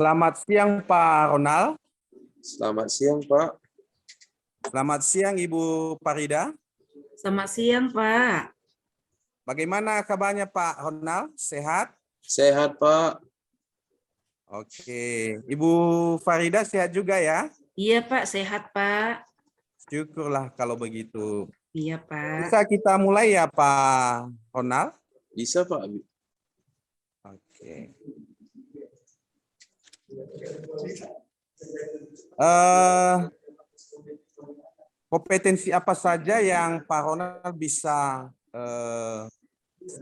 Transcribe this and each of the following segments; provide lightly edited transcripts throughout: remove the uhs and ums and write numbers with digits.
Selamat siang Pak Ronald. Selamat siang, Pak. Selamat siang Ibu Farida. Selamat siang, Pak. Bagaimana kabarnya Pak Ronald? Sehat? Sehat, Pak. Oke. Ibu Farida sehat juga ya? Iya, Pak. Sehat, Pak. Syukurlah kalau begitu. Iya, Pak. Bisa kita mulai ya Pak Ronald? Bisa, Pak. Oke. Kompetensi apa saja yang Pak Ronald bisa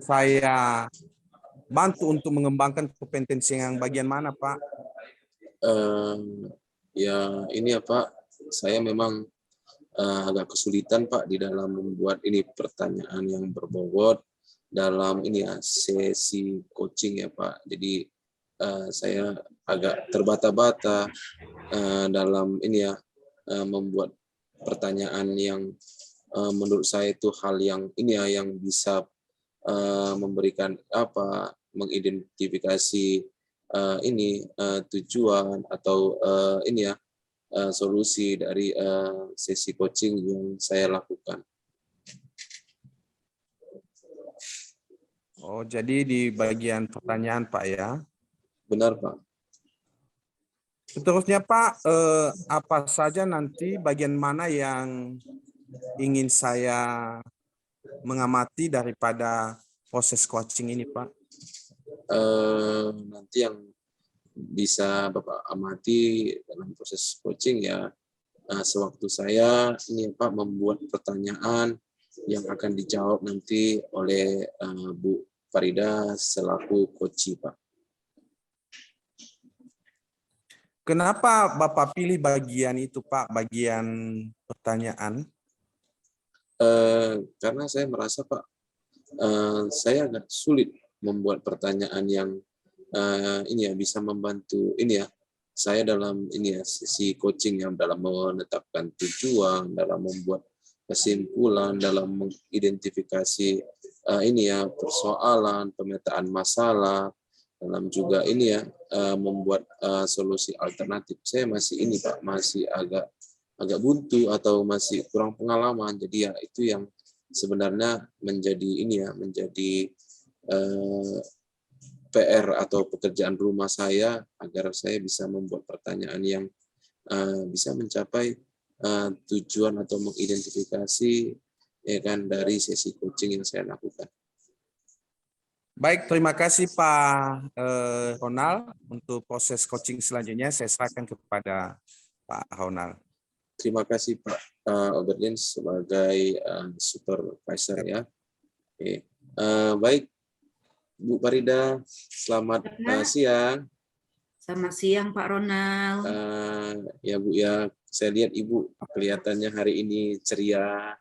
saya bantu untuk mengembangkan kompetensi yang bagian mana, Pak? Ya, ini ya, Pak. Saya memang agak kesulitan, Pak, di dalam membuat ini pertanyaan yang berbobot dalam ini ya sesi coaching ya, Pak. Jadi saya agak terbata-bata dalam ini ya membuat pertanyaan yang menurut saya itu hal yang ini ya yang bisa memberikan apa mengidentifikasi ini tujuan atau ini ya solusi dari sesi coaching yang saya lakukan. Oh, jadi di bagian pertanyaan Pak ya? Benar, Pak. Seterusnya Pak, apa saja nanti bagian mana yang ingin saya mengamati daripada proses coaching ini, Pak? Nanti yang bisa Bapak amati dalam proses coaching ya, sewaktu saya ini Pak membuat pertanyaan yang akan dijawab nanti oleh Bu Farida selaku coach, Pak. Kenapa Bapak pilih bagian itu, Pak, bagian pertanyaan? Karena saya merasa, Pak, saya agak sulit membuat pertanyaan yang ini ya bisa membantu ini ya saya dalam ini ya sesi coaching yang dalam menetapkan tujuan, dalam membuat kesimpulan, dalam mengidentifikasi ini ya persoalan, pemetaan masalah, dalam juga ini ya membuat solusi alternatif. Saya masih ini, Pak, masih agak buntu atau masih kurang pengalaman. Jadi ya itu yang sebenarnya menjadi ini ya menjadi PR atau pekerjaan rumah saya agar saya bisa membuat pertanyaan yang bisa mencapai tujuan atau mengidentifikasi ya kan dari sesi coaching yang saya lakukan. Baik, terima kasih Pak Ronald. Untuk proses coaching selanjutnya saya serahkan kepada Pak Ronald. Terima kasih Pak Oberlin sebagai supervisor ya. Oke. Baik, Bu Farida, selamat siang. Selamat siang Pak Ronald. Ya Bu ya, saya lihat Ibu kelihatannya hari ini ceria.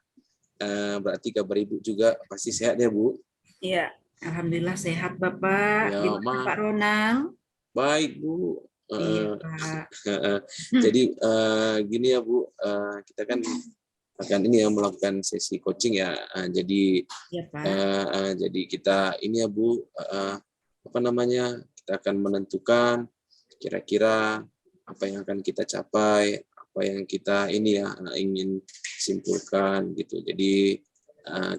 Berarti kabar Ibu juga pasti sehat ya Bu? Iya, alhamdulillah sehat Bapak. Ya, Gimana Pak Ronald? Baik Bu. Iya Pak. Jadi gini ya Bu, kita kan akan ini ya melakukan sesi coaching ya. Jadi Iya Pak. Jadi kita ini ya Bu, apa namanya? Kita akan menentukan kira-kira apa yang akan kita capai, apa yang kita ini ya ingin simpulkan gitu. Jadi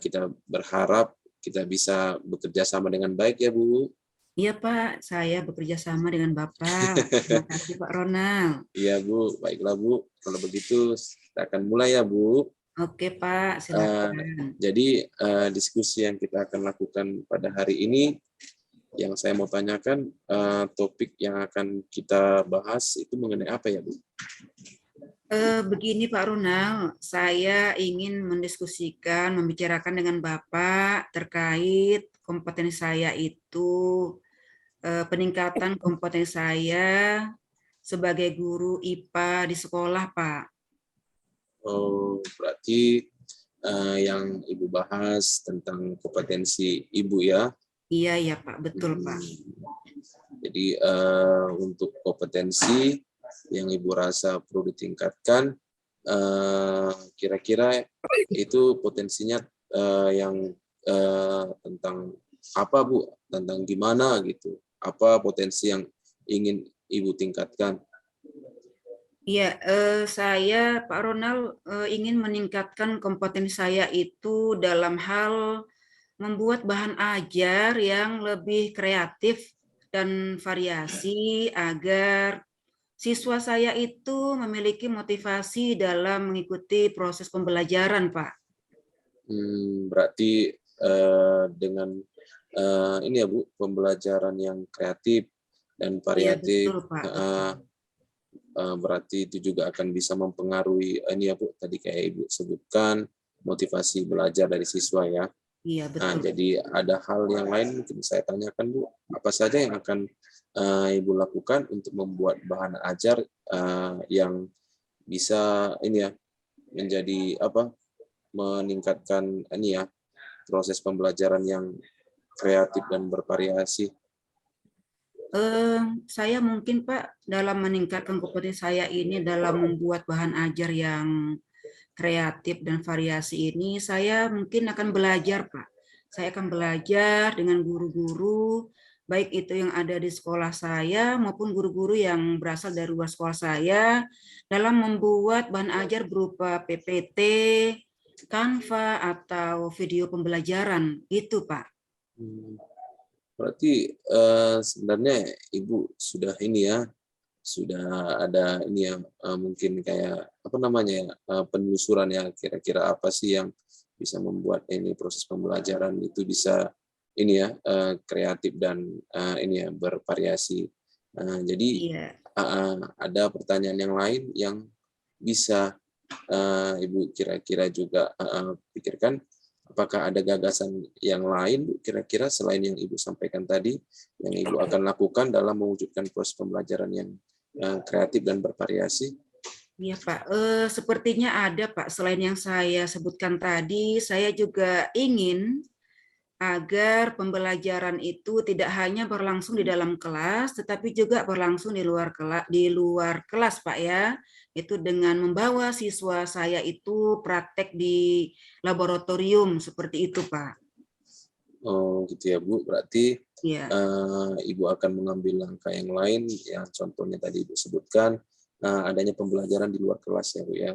kita berharap kita bisa bekerja sama dengan baik ya Bu. Iya Pak, saya bekerja sama dengan Bapak. Terima kasih Pak Ronald. Iya Bu, baiklah Bu. Kalau begitu kita akan mulai ya Bu. Oke Pak, silakan. Jadi diskusi yang kita akan lakukan pada hari ini, yang saya mau tanyakan, topik yang akan kita bahas itu mengenai apa ya Bu? Begini Pak Ronald, saya ingin mendiskusikan, membicarakan dengan Bapak terkait kompetensi saya itu, peningkatan kompetensi saya sebagai guru IPA di sekolah, Pak. Oh, berarti yang Ibu bahas tentang kompetensi Ibu ya? Iya, ya Pak, betul Pak. Jadi untuk kompetensi yang Ibu rasa perlu ditingkatkan, kira-kira itu potensinya yang tentang apa Bu? Tentang gimana gitu? Apa potensi yang ingin Ibu tingkatkan? Iya, saya Pak Ronald ingin meningkatkan kompetensi saya itu dalam hal membuat bahan ajar yang lebih kreatif dan variasi agar siswa saya itu memiliki motivasi dalam mengikuti proses pembelajaran, Pak. Berarti dengan ini ya Bu, pembelajaran yang kreatif dan Iya, variatif, betul, Pak. Betul. berarti itu juga akan bisa mempengaruhi ini ya Bu, tadi kayak Ibu sebutkan motivasi belajar dari siswa ya. Iya, Nah, betul. jadi ada hal yang lain mungkin saya tanyakan Bu, apa saja yang akan Ibu lakukan untuk membuat bahan ajar yang bisa ini ya menjadi apa, meningkatkan ini ya proses pembelajaran yang kreatif dan bervariasi. Saya mungkin Pak dalam meningkatkan kompetensi saya ini dalam membuat bahan ajar yang kreatif dan variasi ini, saya mungkin akan belajar Pak. Saya akan belajar dengan guru-guru, baik itu yang ada di sekolah saya maupun guru-guru yang berasal dari luar sekolah saya, dalam membuat bahan ajar berupa PPT, Canva, atau video pembelajaran. Itu Pak. Berarti sebenarnya Ibu sudah ini ya, sudah ada ini ya, mungkin kayak apa namanya ya, penelusuran ya, kira-kira apa sih yang bisa membuat ini proses pembelajaran itu bisa ini ya, kreatif dan ini ya bervariasi. Jadi Iya. ada pertanyaan yang lain yang bisa Ibu kira-kira juga pikirkan. Apakah ada gagasan yang lain, Bu, kira-kira selain yang Ibu sampaikan tadi, yang Ibu akan lakukan dalam mewujudkan proses pembelajaran yang kreatif dan bervariasi? Iya Pak, sepertinya ada Pak. Selain yang saya sebutkan tadi, saya juga ingin agar pembelajaran itu tidak hanya berlangsung di dalam kelas, tetapi juga berlangsung di luar kelas Pak ya. Itu dengan membawa siswa saya itu praktek di laboratorium seperti itu Pak. Oh, gitu ya, Bu. Berarti Iya. Ibu akan mengambil langkah yang lain, yang contohnya tadi Ibu sebutkan, adanya pembelajaran di luar kelas ya, Bu ya.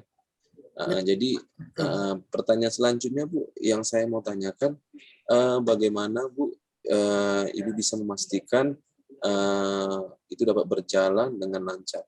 Jadi Betul. pertanyaan selanjutnya, Bu, yang saya mau tanyakan, bagaimana Bu Ibu bisa memastikan itu dapat berjalan dengan lancar?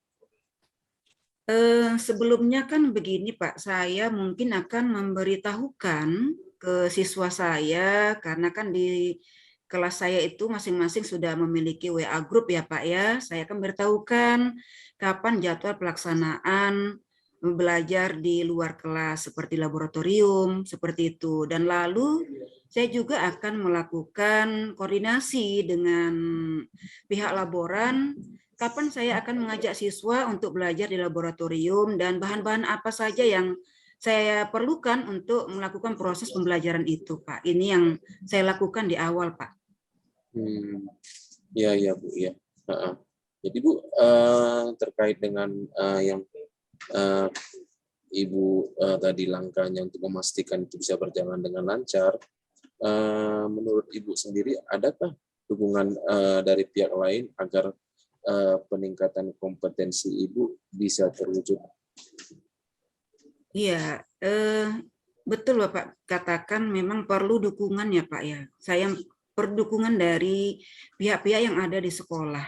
Sebelumnya kan begini Pak, saya mungkin akan memberitahukan ke siswa saya karena kan di kelas saya itu masing-masing sudah memiliki WA group ya Pak ya. Saya akan beritahukan kapan jadwal pelaksanaan belajar di luar kelas seperti laboratorium seperti itu. Dan lalu saya juga akan melakukan koordinasi dengan pihak laboran kapan saya akan mengajak siswa untuk belajar di laboratorium dan bahan-bahan apa saja yang saya perlukan untuk melakukan proses pembelajaran itu, Pak. Ini yang saya lakukan di awal, Pak. Ya, ya Bu, ya. Jadi Bu, terkait dengan yang Ibu tadi langkahnya untuk memastikan itu bisa berjalan dengan lancar, menurut Ibu sendiri adakah dukungan dari pihak lain agar peningkatan kompetensi Ibu bisa terwujud? Iya, betul Bapak katakan memang perlu dukungan ya Pak ya. Saya perlu dukungan dari pihak-pihak yang ada di sekolah.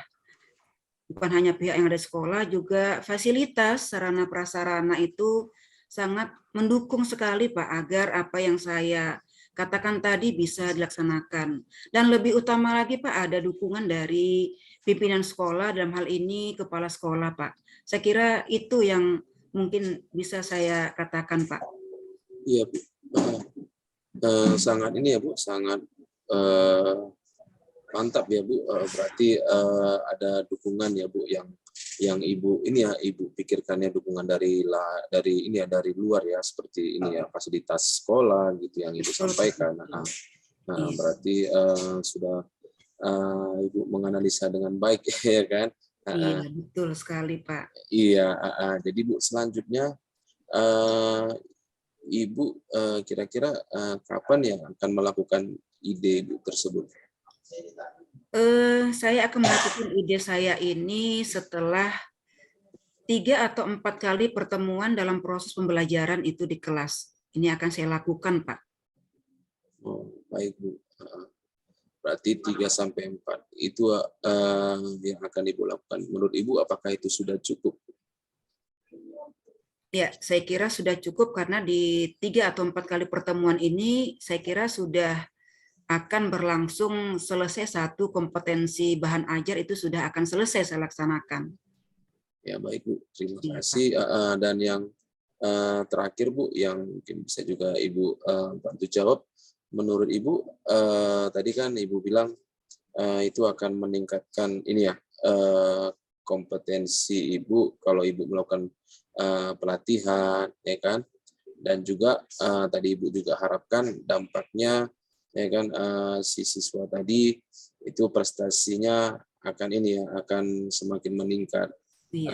Bukan hanya pihak yang ada di sekolah, juga fasilitas sarana prasarana itu sangat mendukung sekali Pak agar apa yang saya katakan tadi bisa dilaksanakan. Dan lebih utama lagi Pak, ada dukungan dari pimpinan sekolah, dalam hal ini kepala sekolah Pak. Saya kira itu yang mungkin bisa saya katakan Pak. Iya Bu, sangat ini ya Bu, sangat mantap ya Bu. Berarti ada dukungan ya Bu yang Ibu ini ya Ibu pikirkannya dukungan dari ini ya dari luar ya, seperti ini ya fasilitas sekolah gitu yang Ibu sampaikan. Nah, berarti sudah Ibu menganalisa dengan baik ya kan. Iya, betul sekali Pak. Iya, jadi Bu selanjutnya Ibu kira-kira kapan ya akan melakukan ide Ibu tersebut? Saya akan melakukan ide saya ini setelah 3 atau 4 kali pertemuan dalam proses pembelajaran itu di kelas. Ini akan saya lakukan, Pak. Oh, baik Bu. Berarti 3 sampai 4 itu yang akan Ibu lakukan. Menurut Ibu apakah itu sudah cukup? Ya, saya kira sudah cukup karena di 3 atau 4 kali pertemuan ini saya kira sudah akan berlangsung selesai satu kompetensi bahan ajar itu sudah akan selesai saya laksanakan. Ya baik Bu, terima Iya, Pak. kasih. Dan yang terakhir Bu, yang mungkin bisa juga Ibu bantu jawab. Menurut Ibu, tadi kan Ibu bilang itu akan meningkatkan ini ya kompetensi Ibu kalau Ibu melakukan pelatihan, ya kan? Dan juga tadi Ibu juga harapkan dampaknya, ya kan, si siswa tadi itu prestasinya akan ini ya, akan semakin meningkat. Iya.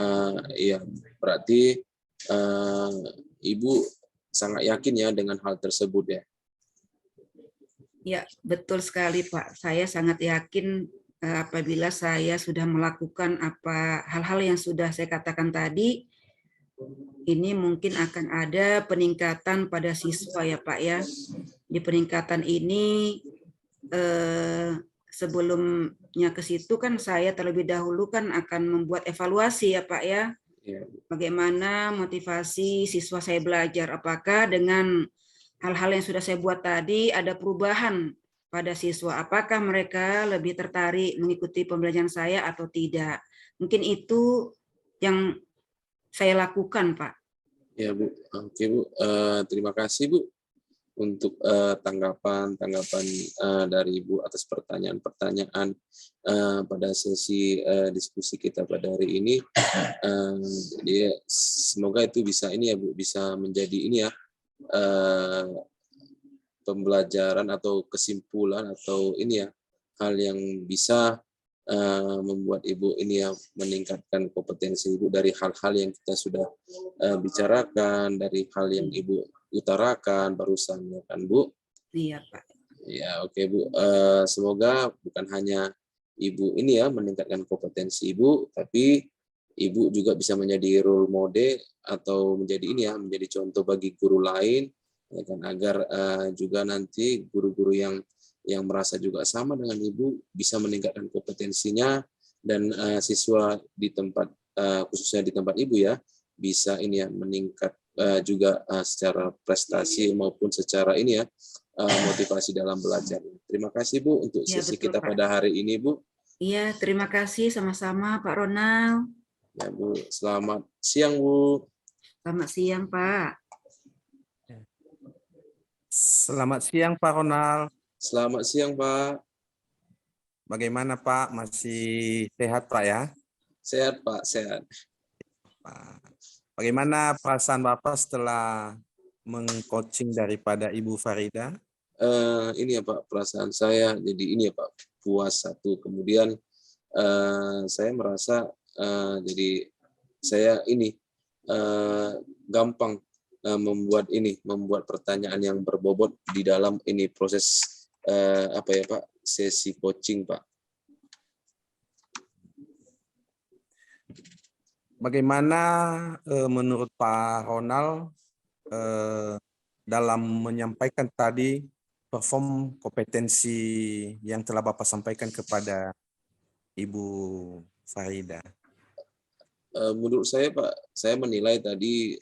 Iya, berarti Ibu sangat yakin ya dengan hal tersebut ya. Ya, betul sekali, Pak. Saya sangat yakin apabila saya sudah melakukan hal-hal yang sudah saya katakan tadi, ini mungkin akan ada peningkatan pada siswa ya, Pak ya. Di peningkatan ini sebelumnya ke situ kan saya terlebih dahulu kan akan membuat evaluasi ya, Pak ya. Iya. Bagaimana motivasi siswa saya belajar, apakah dengan hal-hal yang sudah saya buat tadi ada perubahan pada siswa, apakah mereka lebih tertarik mengikuti pembelajaran saya atau tidak. Mungkin itu yang saya lakukan, Pak. Ya Bu, oke Bu, terima kasih Bu untuk tanggapan dari Ibu atas pertanyaan-pertanyaan pada sesi diskusi kita pada hari ini. Jadi semoga itu bisa ini ya Bu, bisa menjadi ini ya pembelajaran atau kesimpulan atau ini ya hal yang bisa membuat Ibu ini ya meningkatkan kompetensi Ibu dari hal-hal yang kita sudah bicarakan, dari hal yang Ibu utarakan barusan ya kan Bu. Iya Pak. Ya oke Bu, semoga bukan hanya Ibu ini ya meningkatkan kompetensi Ibu, tapi Ibu juga bisa menjadi role model atau menjadi ini ya menjadi contoh bagi guru lain ya kan, agar juga nanti guru-guru yang merasa juga sama dengan Ibu bisa meningkatkan kompetensinya, dan siswa di tempat khususnya di tempat Ibu ya bisa ini ya meningkat juga secara prestasi maupun secara ini ya motivasi dalam belajar. Terima kasih Bu untuk Ya, sesi betul, kita Pak. pada hari ini Bu. Iya, terima kasih sama-sama Pak Ronald. Ya Bu, selamat siang Bu. Selamat siang Pak. Selamat siang Pak Ronald. Selamat siang Pak. Bagaimana Pak? Masih sehat Pak ya? Sehat Pak, sehat. Pak. Bagaimana perasaan Bapak setelah mengcoaching daripada Ibu Farida? Ini ya Pak, perasaan saya jadi ini ya Pak, puas satu. Kemudian saya merasa jadi saya ini gampang membuat pertanyaan yang berbobot di dalam ini proses apa ya Pak, sesi coaching Pak. Bagaimana menurut Pak Ronald dalam menyampaikan tadi perform kompetensi yang telah Bapak sampaikan kepada Ibu Farida? Menurut saya Pak, saya menilai tadi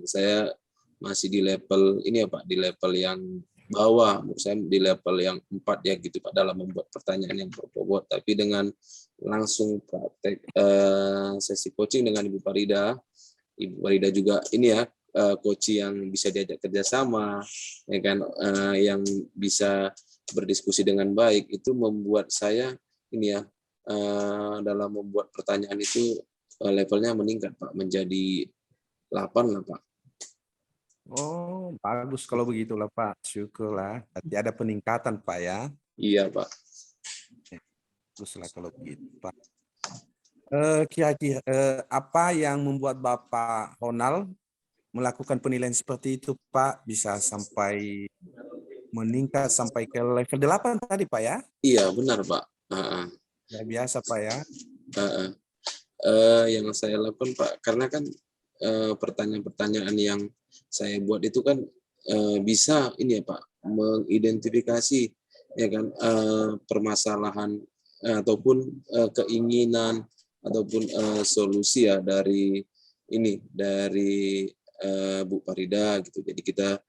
saya masih di level ini ya Pak, di level yang bawah, menurut saya di level yang 4 ya gitu Pak, dalam membuat pertanyaan yang berbobot. Tapi dengan langsung praktek sesi coaching dengan Ibu Farida juga ini ya coach yang bisa diajak kerjasama, ya kan, yang bisa berdiskusi dengan baik, itu membuat saya ini ya dalam membuat pertanyaan itu levelnya meningkat Pak, menjadi 8 lah Pak. Oh, bagus kalau begitulah Pak. Syukurlah. Berarti ada peningkatan Pak ya. Iya Pak. Baguslah kalau begitu Pak. Kira-kira apa yang membuat Bapak Ronald melakukan penilaian seperti itu Pak? Bisa sampai meningkat sampai ke level 8 tadi Pak ya? Iya benar Pak. Ah, ah, Ya biasa Pak ya. ah, ah. Yang saya lakukan Pak, karena kan pertanyaan-pertanyaan yang saya buat itu kan bisa ini ya Pak, mengidentifikasi ya kan permasalahan ataupun keinginan ataupun solusi ya dari ini dari Bu Farida gitu. Jadi kita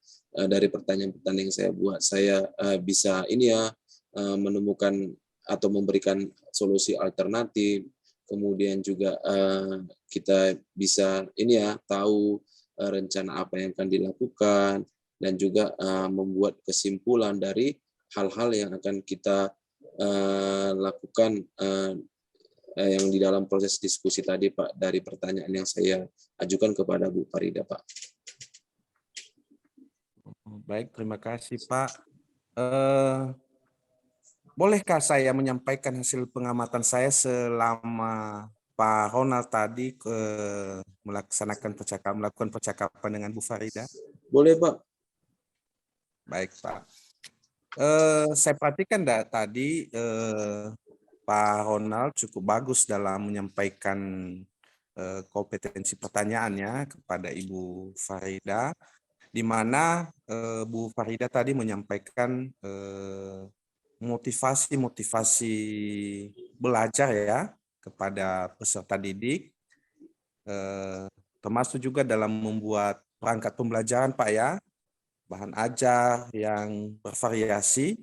dari pertanyaan-pertanyaan yang saya buat, saya bisa ini ya menemukan atau memberikan solusi alternatif. Kemudian juga kita bisa ini ya tahu rencana apa yang akan dilakukan dan juga membuat kesimpulan dari hal-hal yang akan kita lakukan yang di dalam proses diskusi tadi Pak, dari pertanyaan yang saya ajukan kepada Bu Farida Pak. Baik, terima kasih Pak. Bolehkah saya menyampaikan hasil pengamatan saya selama Pak Ronald tadi melakukan percakapan dengan Bu Farida? Boleh Pak? Baik Pak. Saya perhatikan tadi Pak Ronald cukup bagus dalam menyampaikan kompetensi pertanyaannya kepada Ibu Farida, di mana Bu Farida tadi menyampaikan motivasi-motivasi belajar ya kepada peserta didik, termasuk juga dalam membuat perangkat pembelajaran Pak ya, bahan ajar yang bervariasi,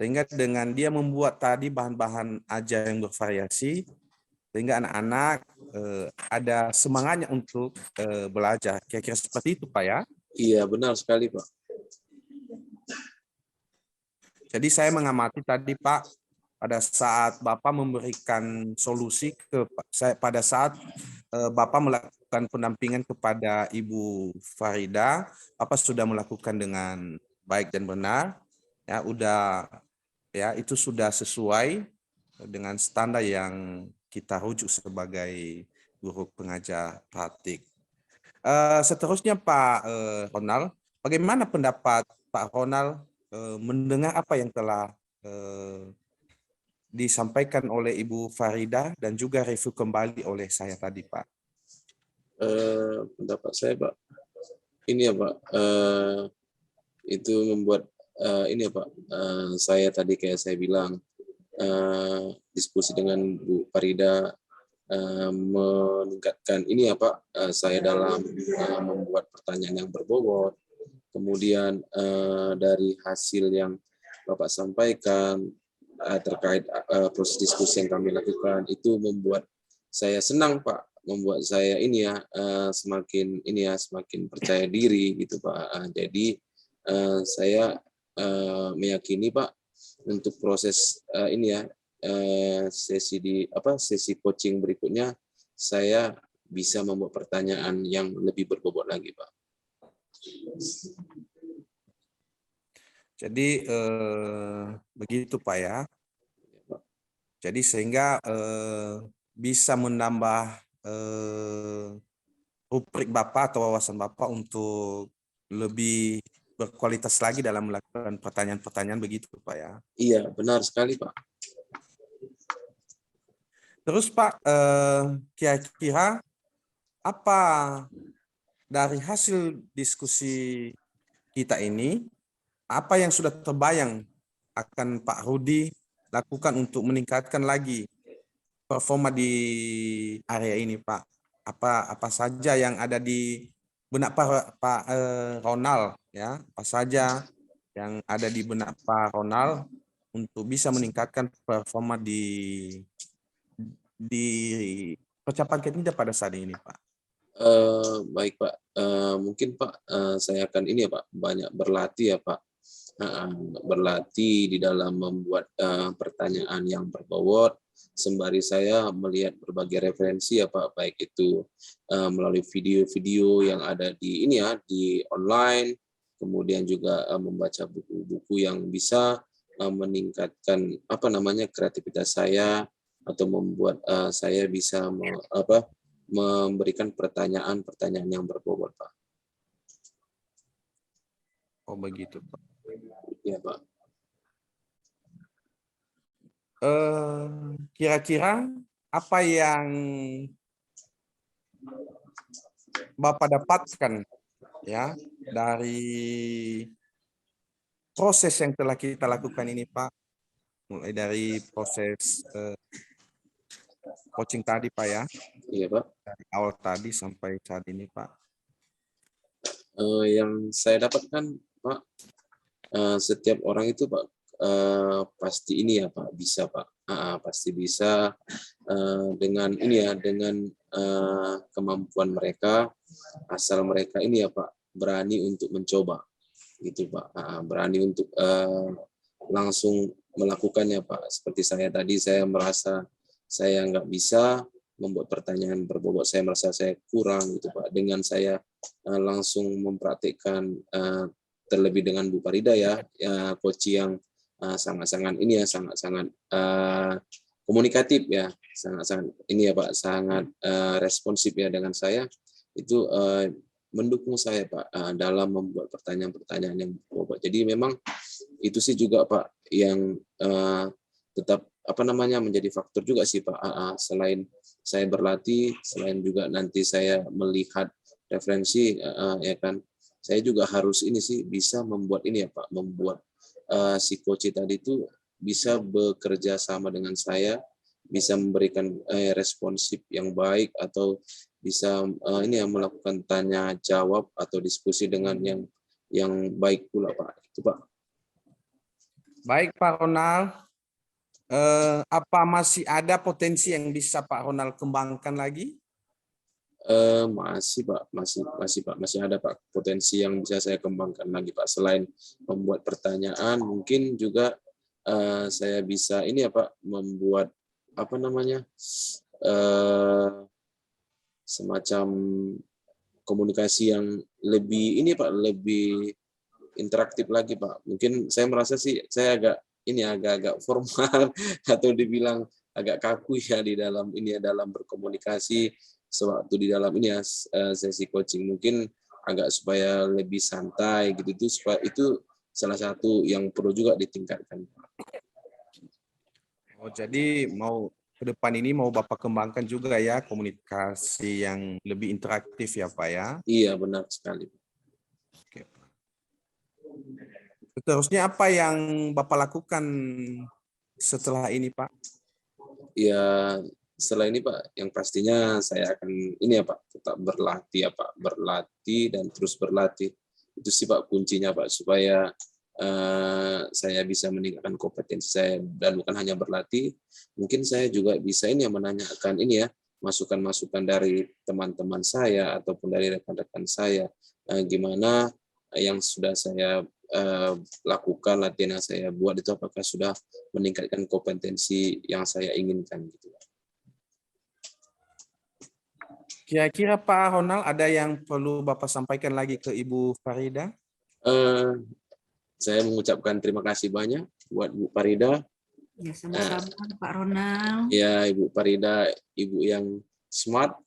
sehingga dengan dia membuat tadi bahan-bahan ajar yang bervariasi, sehingga anak-anak ada semangatnya untuk belajar. Kira-kira seperti itu Pak ya. Iya benar sekali Pak. Jadi saya mengamati tadi Pak, pada saat Bapak memberikan solusi pada saat Bapak melakukan pendampingan kepada Ibu Farida, Bapak sudah melakukan dengan baik dan benar, ya itu sudah sesuai dengan standar yang kita rujuk sebagai guru pengajar praktik. Seterusnya Pak Ronald, bagaimana pendapat Pak Ronald mendengar apa yang telah disampaikan oleh Ibu Farida dan juga review kembali oleh saya tadi Pak? Pendapat saya Pak, ini ya Pak, itu membuat ini ya Pak, saya tadi kayak saya bilang diskusi dengan Bu Farida meningkatkan ini ya Pak, saya dalam membuat pertanyaan yang berbobot. Kemudian dari hasil yang Bapak sampaikan terkait proses diskusi yang kami lakukan itu membuat saya senang Pak, membuat saya ini ya semakin percaya diri gitu Pak. Jadi saya meyakini Pak untuk proses ini ya sesi coaching berikutnya saya bisa membuat pertanyaan yang lebih berbobot lagi Pak. Jadi begitu Pak ya. Jadi sehingga bisa menambah rubrik Bapak atau wawasan Bapak untuk lebih berkualitas lagi dalam melakukan pertanyaan-pertanyaan begitu Pak ya. Iya, benar sekali Pak. Terus Pak, kira-kira apa dari hasil diskusi kita ini, apa yang sudah terbayang akan Pak Rudi lakukan untuk meningkatkan lagi performa di area ini Pak? Apa saja yang ada di benak Pak Ronald ya? Apa saja yang ada di benak Pak Ronald untuk bisa meningkatkan performa di percapaian kita pada saat ini Pak? Baik Pak, mungkin Pak saya akan ini ya Pak, banyak berlatih ya Pak, berlatih di dalam membuat pertanyaan yang berbobot, sembari saya melihat berbagai referensi ya Pak, baik itu melalui video-video yang ada di ini ya di online, kemudian juga membaca buku-buku yang bisa meningkatkan kreativitas saya atau membuat saya bisa memberikan pertanyaan-pertanyaan yang berbobot, Pak. Oh begitu Pak. Ya Pak. kira-kira apa yang Bapak dapatkan ya dari proses yang telah kita lakukan ini, Pak? Mulai dari proses coaching tadi, Pak, ya, Iya Pak. dari awal tadi sampai saat ini, Pak. Yang saya dapatkan Pak, setiap orang itu Pak pasti ini ya Pak, bisa Pak. Pasti bisa dengan ini ya, dengan kemampuan mereka, asal mereka ini ya Pak berani untuk mencoba gitu Pak. Berani untuk langsung melakukannya Pak. Seperti saya tadi, saya merasa saya nggak bisa membuat pertanyaan berbobot, saya merasa saya kurang gitu Pak. Dengan saya langsung mempraktikkan terlebih dengan Bu Farida ya, coach yang sangat-sangat ini ya, sangat-sangat komunikatif ya, sangat-sangat ini ya Pak, sangat responsif ya dengan saya, itu mendukung saya Pak dalam membuat pertanyaan-pertanyaan yang berbobot. Jadi memang itu sih juga Pak yang tetap menjadi faktor juga sih Pak. Selain saya berlatih, selain juga nanti saya melihat referensi ya kan, saya juga harus ini sih bisa membuat ini ya Pak, membuat si coach tadi itu bisa bekerja sama dengan saya, bisa memberikan responsif yang baik, atau bisa ini ya melakukan tanya jawab atau diskusi dengan yang baik pula Pak. Itu Pak. Baik Pak Ronald, apa masih ada potensi yang bisa Pak Ronald kembangkan lagi? Masih Pak, masih ada Pak potensi yang bisa saya kembangkan lagi Pak. Selain membuat pertanyaan, mungkin juga saya bisa ini ya Pak, membuat semacam komunikasi yang lebih ini Pak, lebih interaktif lagi Pak. Mungkin saya merasa sih saya agak formal atau dibilang agak kaku ya di dalam ini ya, dalam berkomunikasi sewaktu di dalam ini ya sesi coaching. Mungkin agak supaya lebih santai gitu, itu salah satu yang perlu juga ditingkatkan. Oh, jadi mau ke depan ini mau Bapak kembangkan juga ya komunikasi yang lebih interaktif ya Pak ya? Iya benar sekali. Oke. Seterusnya apa yang Bapak lakukan setelah ini Pak? Ya setelah ini Pak, yang pastinya saya akan ini ya Pak, tetap berlatih ya Pak, berlatih dan terus berlatih. Itu sih Pak kuncinya Pak, supaya saya bisa meningkatkan kompetensi saya, dan bukan hanya berlatih, mungkin saya juga bisa ini ya menanyakan ini ya, masukan-masukan dari teman-teman saya ataupun dari rekan-rekan saya, gimana yang sudah saya lakukan, latihan yang saya buat itu apakah sudah meningkatkan kompetensi yang saya inginkan gitu. Kira-kira Pak Ronald ada yang perlu Bapak sampaikan lagi ke Ibu Farida? Saya mengucapkan terima kasih banyak buat Bu Farida. Ya, sama-sama Pak Ronald. Ya, Ibu Farida, ibu yang smart.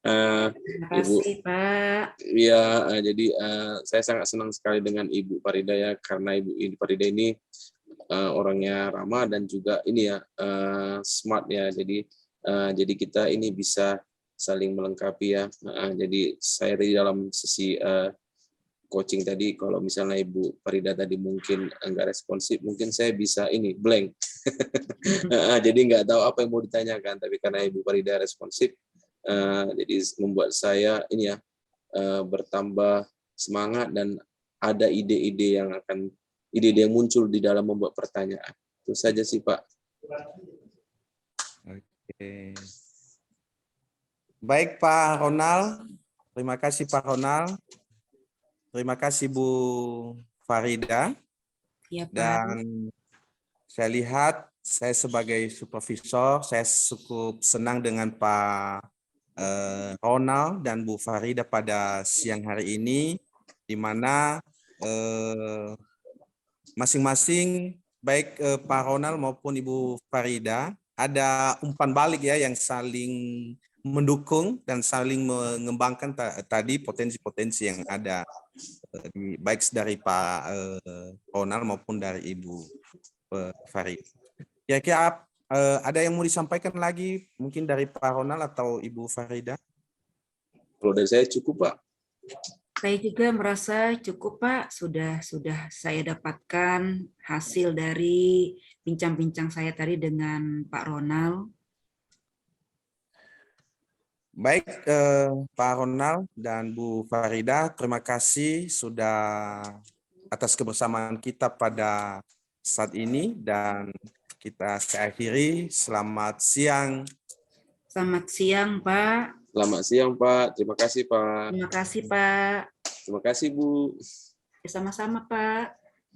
Terima kasih Pak. Ya, jadi saya sangat senang sekali dengan Ibu Farida ya, karena Ibu Farida ini orangnya ramah dan juga ini ya smart ya. Jadi kita ini bisa saling melengkapi ya. Jadi saya tadi dalam sesi coaching tadi, kalau misalnya Ibu Farida tadi mungkin enggak responsif, mungkin saya bisa ini blank. Jadi nggak tahu apa yang mau ditanyakan, tapi karena Ibu Farida responsif, jadi membuat saya ini ya bertambah semangat dan ada ide-ide yang muncul di dalam membuat pertanyaan. Itu saja sih Pak. Oke. Baik Pak Ronald, terima kasih Pak Ronald. Terima kasih Bu Farida. Ya, Pak. Dan saya lihat saya sebagai supervisor, saya cukup senang dengan Pak Ronald dan Bu Farida pada siang hari ini, di mana masing-masing baik Pak Ronald maupun Ibu Farida ada umpan balik ya yang saling mendukung dan saling mengembangkan tadi potensi-potensi yang ada baik dari Pak Ronald maupun dari Ibu Farid. Kira-kira ada yang mau disampaikan lagi mungkin dari Pak Ronald atau Ibu Farida? Kalau dari saya cukup, Pak. Saya juga merasa cukup, Pak. Sudah saya dapatkan hasil dari bincang-bincang saya tadi dengan Pak Ronald. Baik, Pak Ronald dan Bu Farida, terima kasih sudah atas kebersamaan kita pada saat ini, dan saya akhiri. Selamat siang. Selamat siang, Pak. Selamat siang, Pak. Terima kasih, Pak. Terima kasih, Pak. Terima kasih, Bu. Sama-sama, Pak.